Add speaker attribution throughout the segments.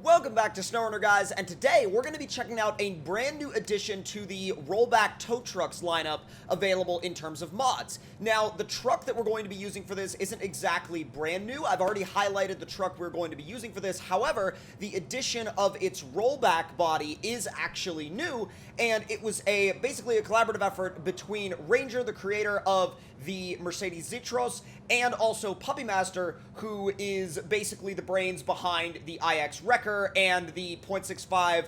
Speaker 1: Welcome back to SnowRunner, guys, and today we're going to be checking out a brand new addition to the rollback tow trucks lineup available in terms of mods. Now, the truck that we're going to be using for this isn't exactly brand new. I've already highlighted the truck we're going to be using for this. However, the addition of its rollback body is actually new, and it was basically a collaborative effort between Ranger, the creator of the Mercedes Zetros, and also Puppy Master, who is basically the brains behind the IX Wrecker and the .65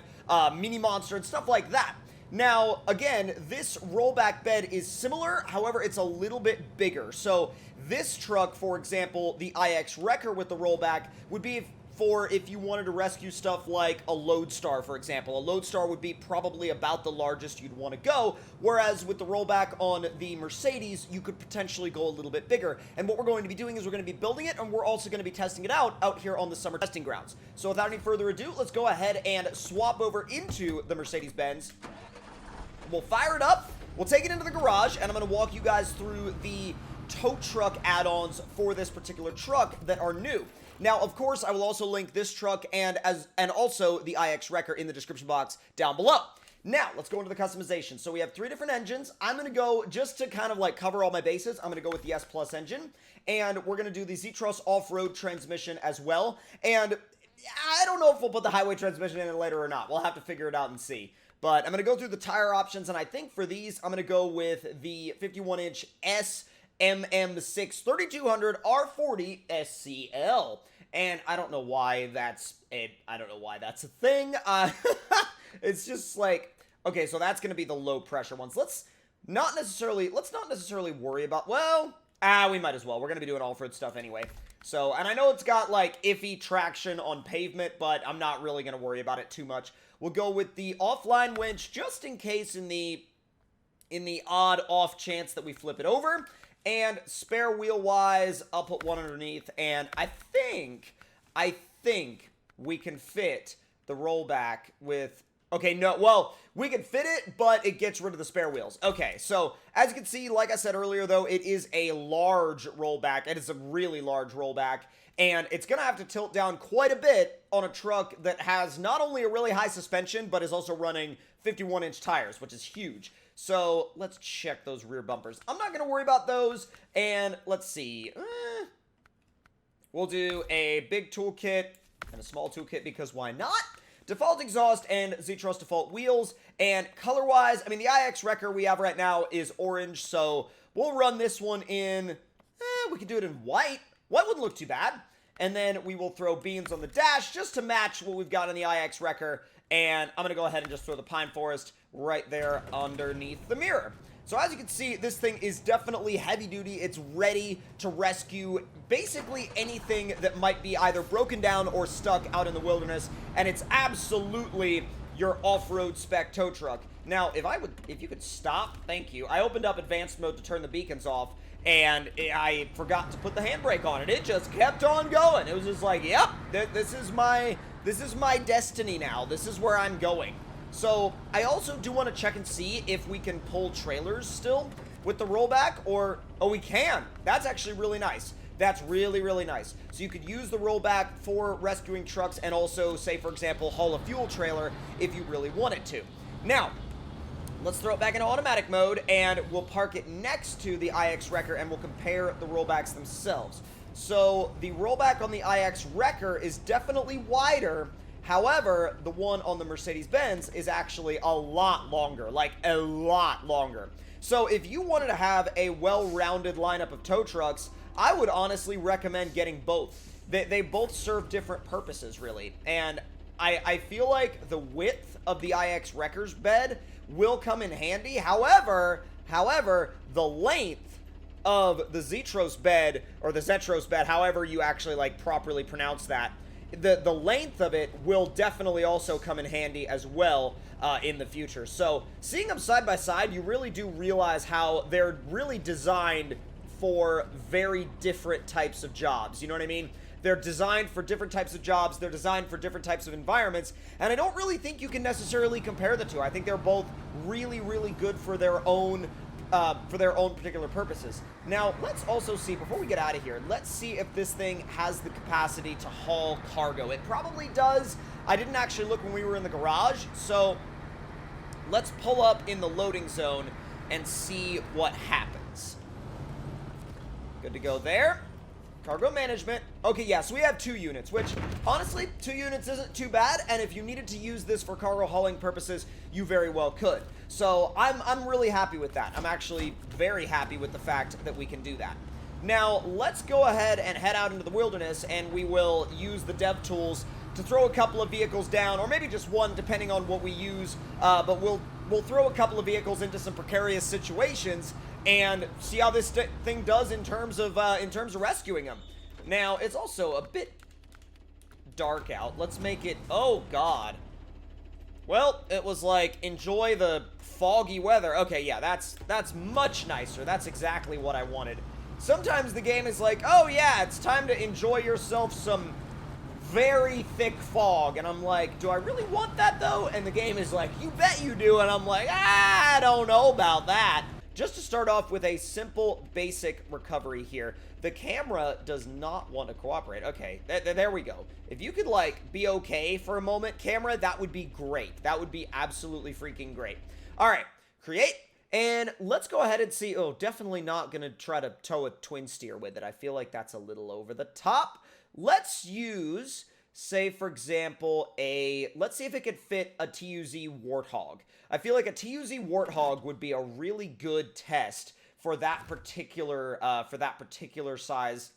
Speaker 1: Mini Monster and stuff like that. Now, again, this rollback bed is similar, however, it's a little bit bigger. So this truck, for example, the IX Wrecker with the rollback, would be for if you wanted to rescue stuff like a Lodestar, for example. A Lodestar would be probably about the largest you'd want to go, whereas with the rollback on the Mercedes, you could potentially go a little bit bigger. And what we're going to be doing is we're going to be building it, and we're also going to be testing it out here on the summer testing grounds. So without any further ado, let's go ahead and swap over into the Mercedes-Benz. We'll fire it up, we'll take it into the garage, and I'm going to walk you guys through the tow truck add-ons for this particular truck that are new. Now, of course, I will also link this truck and also the IX Wrecker in the description box down below. Now, let's go into the customization. So we have 3 different engines. I'm going to go, just to kind of like cover all my bases, I'm going to go with the S Plus engine, and we're going to do the Zetros off-road transmission as well. And I don't know if we'll put the highway transmission in it later or not. We'll have to figure it out and see. But I'm going to go through the tire options, and I think for these, I'm going to go with the 51-inch MM6 3200 R40 SCL. And I don't know why that's a thing. It's just like, okay, so that's going to be the low pressure ones. Let's not necessarily worry about, well, we might as well. We're going to be doing off-road stuff anyway. So, and I know it's got like iffy traction on pavement, but I'm not really going to worry about it too much. We'll go with the offline winch just in case in the odd off chance that we flip it over. And spare wheel wise, I'll put one underneath, and I think we can fit the rollback with, okay, no, well, we can fit it, but it gets rid of the spare wheels. Okay, so as you can see, like I said earlier, though, it is a large rollback. It is a really large rollback, and it's going to have to tilt down quite a bit on a truck that has not only a really high suspension, but is also running 51-inch tires, which is huge. So let's check those rear bumpers. I'm not going to worry about those, and let's see. We'll do a big toolkit and a small toolkit because why not? Default exhaust and Zetros default wheels. And color-wise, I mean, the IX Wrecker we have right now is orange, so we'll run this one in, we can do it in white. White wouldn't look too bad. And then we will throw beans on the dash just to match what we've got in the IX Wrecker. And I'm going to go ahead and just throw the pine forest right there underneath the mirror. So as you can see, this thing is definitely heavy duty. It's ready to rescue basically anything that might be either broken down or stuck out in the wilderness. And it's absolutely your off-road spec tow truck. Now, if you could stop, thank you. I opened up advanced mode to turn the beacons off, and I forgot to put the handbrake on it. It just kept on going. It was just like, yep, this is my destiny now. This is where I'm going. So I also do want to check and see if we can pull trailers still with the rollback, or, oh, we can. That's actually really nice. That's really, really nice. So you could use the rollback for rescuing trucks and also, say, for example, haul a fuel trailer if you really wanted to. Now, let's throw it back into automatic mode, and we'll park it next to the IX Wrecker, and we'll compare the rollbacks themselves. So the rollback on the IX Wrecker is definitely wider. However, the one on the Mercedes-Benz is actually a lot longer, like a lot longer. So if you wanted to have a well-rounded lineup of tow trucks, I would honestly recommend getting both. They both serve different purposes, really. And I feel like the width of the IX Wrecker's bed will come in handy. However, the length of the Zetros bed, or the Zetros bed, however you actually like properly pronounce that, the length of it will definitely also come in handy as well in the future. So seeing them side by side, you really do realize how they're really designed for very different types of jobs. You know what I mean? They're designed for different types of jobs. They're designed for different types of environments. And I don't really think you can necessarily compare the two. I think they're both really, really good for their own particular purposes. Now, let's also see, before we get out of here, let's see if this thing has the capacity to haul cargo. It probably does. I didn't actually look when we were in the garage, so let's pull up in the loading zone and see what happens. Good to go there. Cargo management. Okay, yeah, so we have 2 units, which, honestly, 2 units isn't too bad, and if you needed to use this for cargo hauling purposes, you very well could. So, I'm really happy with that. I'm actually very happy with the fact that we can do that. Now, let's go ahead and head out into the wilderness, and we will use the dev tools to throw a couple of vehicles down, or maybe just one, depending on what we use, but we'll throw a couple of vehicles into some precarious situations, and see how this thing does in terms of rescuing them. Now, it's also a bit dark out. Let's make it... Oh, God. Well, it was like, enjoy the foggy weather. Okay, yeah, that's much nicer. That's exactly what I wanted. Sometimes the game is like, oh, yeah, it's time to enjoy yourself some very thick fog. And I'm like, do I really want that, though? And the game is like, you bet you do. And I'm like, I don't know about that. Just to start off with a simple, basic recovery here. The camera does not want to cooperate. Okay, there we go. If you could, like, be okay for a moment, camera, that would be great. That would be absolutely freaking great. All right, create, and let's go ahead and see. Oh, definitely not going to try to tow a twin steer with it. I feel like that's a little over the top. Let's use, say, for example, let's see if it could fit a TUZ Warthog. I feel like a TUZ Warthog would be a really good test for that particular size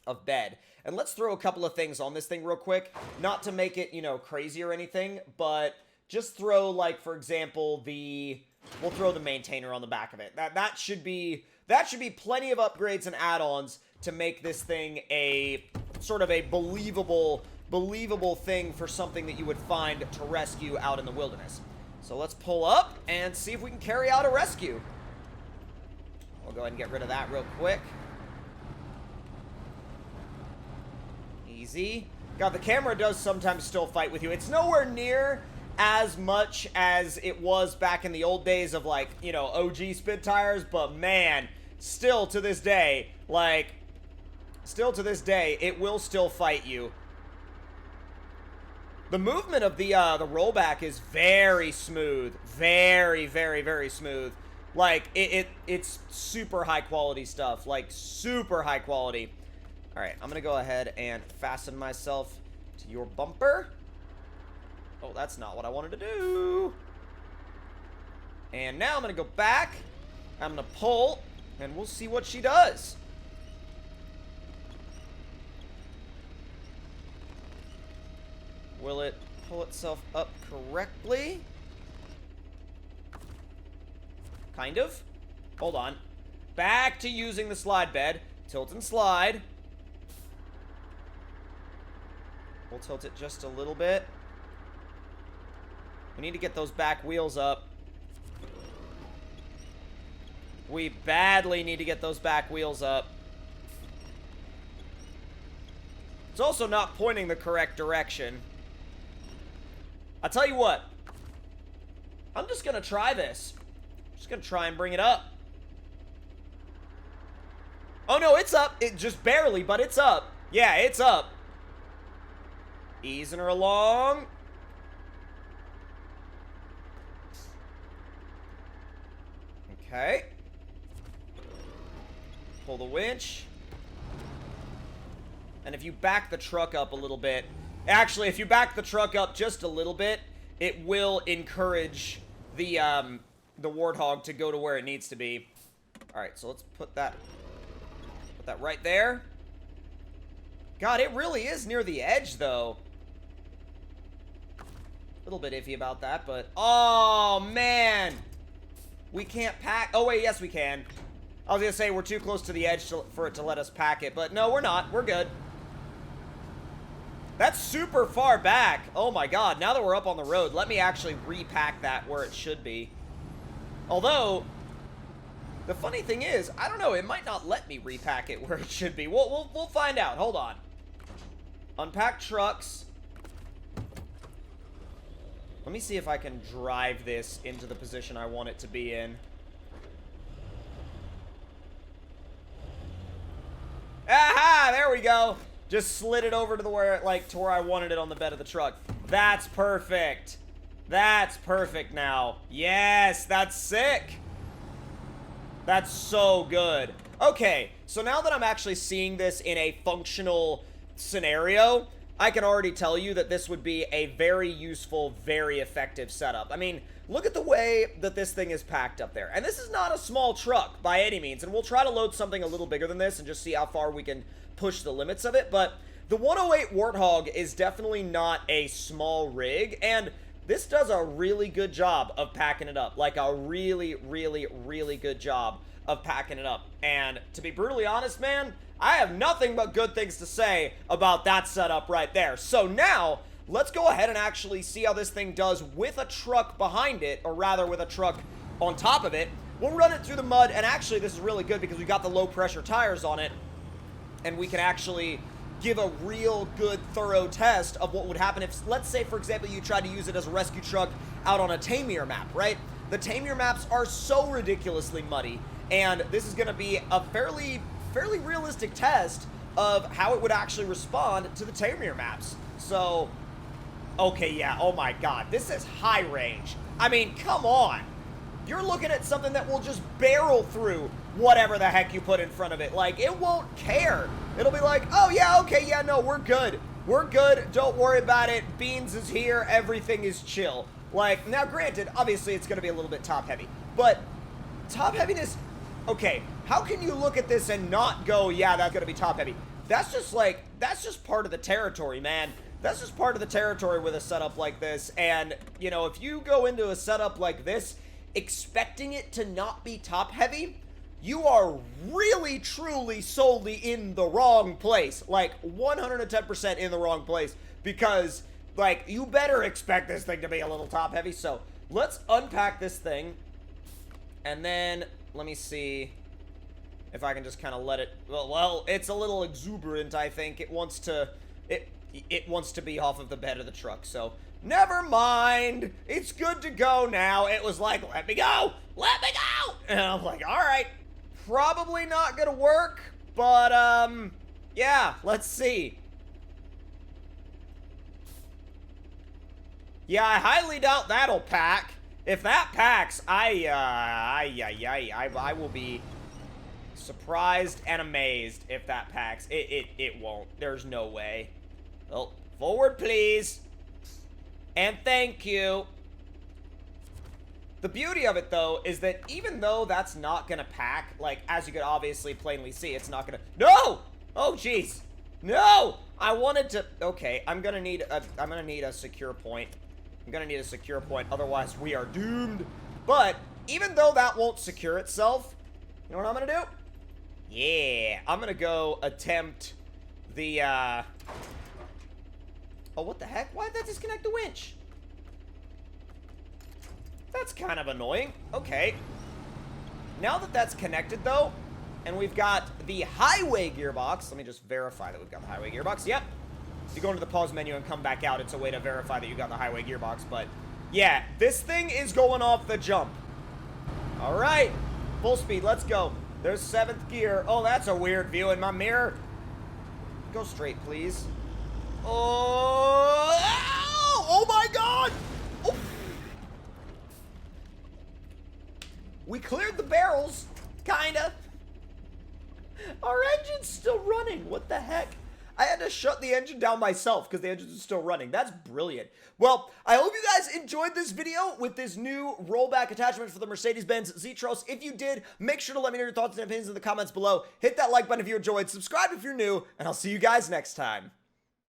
Speaker 1: of bed. And let's throw a couple of things on this thing real quick, not to make it, you know, crazy or anything, but just throw, like, for example, we'll throw the maintainer on the back of it. That should be plenty of upgrades and add-ons to make this thing a sort of a believable thing for something that you would find to rescue out in the wilderness. So let's pull up and see if we can carry out a rescue. We'll go ahead and get rid of that real quick. Easy. God, the camera does sometimes still fight with you. It's nowhere near as much as it was back in the old days of, like, you know, OG spit tires, but man, still to this day, it will still fight you. The movement of the rollback is very smooth. Very, very, very smooth. Like, it's super high quality stuff. Like, super high quality. Alright, I'm gonna go ahead and fasten myself to your bumper. Oh, that's not what I wanted to do. And now I'm gonna go back. I'm gonna pull, and we'll see what she does. Will it pull itself up correctly? Kind of. Hold on. Back to using the slide bed. Tilt and slide. We'll tilt it just a little bit. We need to get those back wheels up. We badly need to get those back wheels up. It's also not pointing the correct direction. I'll tell you what. I'm just gonna try this. Just gonna try and bring it up. Oh no, it's up. It just barely, but it's up. Yeah, it's up. Easing her along. Okay. Pull the winch. And if you back the truck up a little bit, actually, if you back the truck up just a little bit, it will encourage the Warthog to go to where it needs to be. Alright, so let's put that right there. God, it really is near the edge, though. A little bit iffy about that, but... Oh, man! We can't pack... Oh, wait, yes, we can. I was gonna say we're too close to the edge for it to let us pack it, but no, we're not. We're good. That's super far back. Oh my god, now that we're up on the road, let me actually repack that where it should be. Although, the funny thing is, I don't know, it might not let me repack it where it should be. We'll find out. Hold on. Unpack trucks. Let me see if I can drive this into the position I want it to be in. Aha, there we go. Just slid it over to where I wanted it on the bed of the truck. That's perfect. That's perfect now. Yes, that's sick. That's so good. Okay, so now that I'm actually seeing this in a functional scenario, I can already tell you that this would be a very useful, very effective setup. I mean, look at the way that this thing is packed up there. And this is not a small truck by any means. And we'll try to load something a little bigger than this and just see how far we can push the limits of it. But the 108 Warthog is definitely not a small rig. And this does a really good job of packing it up. Like a really, really, really good job of packing it up. And to be brutally honest, man, I have nothing but good things to say about that setup right there. So now, let's go ahead and actually see how this thing does with a truck behind it, or rather with a truck on top of it. We'll run it through the mud, and actually this is really good because we got the low pressure tires on it, and we can actually give a real good thorough test of what would happen if, let's say for example, you tried to use it as a rescue truck out on a Tamir map, right? The Tamir maps are so ridiculously muddy, and this is going to be a fairly realistic test of how it would actually respond to the Tamir maps. So, okay, yeah, oh my god, this is high range. I mean, come on. You're looking at something that will just barrel through whatever the heck you put in front of it. Like, it won't care. It'll be like, oh yeah, okay, yeah, no, we're good. We're good, don't worry about it. Beans is here, everything is chill. Like, now granted, obviously it's gonna be a little bit top heavy, but top heaviness, okay, how can you look at this and not go, yeah, that's gonna be top heavy? That's just like, that's just part of the territory, man. That's just part of the territory with a setup like this. And, you know, if you go into a setup like this, expecting it to not be top heavy, you are really, truly, solely in the wrong place. Like, 110% in the wrong place. Because, like, you better expect this thing to be a little top heavy. So, let's unpack this thing. And then, let me see if I can just kind of let it... Well, it's a little exuberant, I think. It wants to... It wants to be off of the bed of the truck, so... Never mind! It's good to go now. It was like, let me go! Let me go! And I'm like, alright. Probably not gonna work, but, yeah, let's see. Yeah, I highly doubt that'll pack. If that packs, I will be surprised and amazed if that packs. It won't. There's no way. Well, forward, please. And thank you. The beauty of it, though, is that even though that's not gonna pack, like, as you could obviously plainly see, it's not gonna... No! Oh, jeez. No! I wanted to... Okay, I'm gonna need a secure point. I'm gonna need a secure point, otherwise we are doomed. But, even though that won't secure itself, you know what I'm gonna do? Yeah, I'm gonna go attempt the, Oh, what the heck? Why did that disconnect the winch? That's kind of annoying. Okay. Now that that's connected, though, and we've got the highway gearbox. Let me just verify that we've got the highway gearbox. Yep. If you go into the pause menu and come back out, it's a way to verify that you got the highway gearbox. But, yeah, this thing is going off the jump. All right. Full speed. Let's go. There's 7th gear. Oh, that's a weird view in my mirror. Go straight, please. Oh, oh my god! Oh. We cleared the barrels, kinda. Our engine's still running, what the heck? I had to shut the engine down myself because the engine is still running. That's brilliant. Well, I hope you guys enjoyed this video with this new rollback attachment for the Mercedes-Benz Zetros. If you did, make sure to let me know your thoughts and opinions in the comments below. Hit that like button if you enjoyed, subscribe if you're new, and I'll see you guys next time.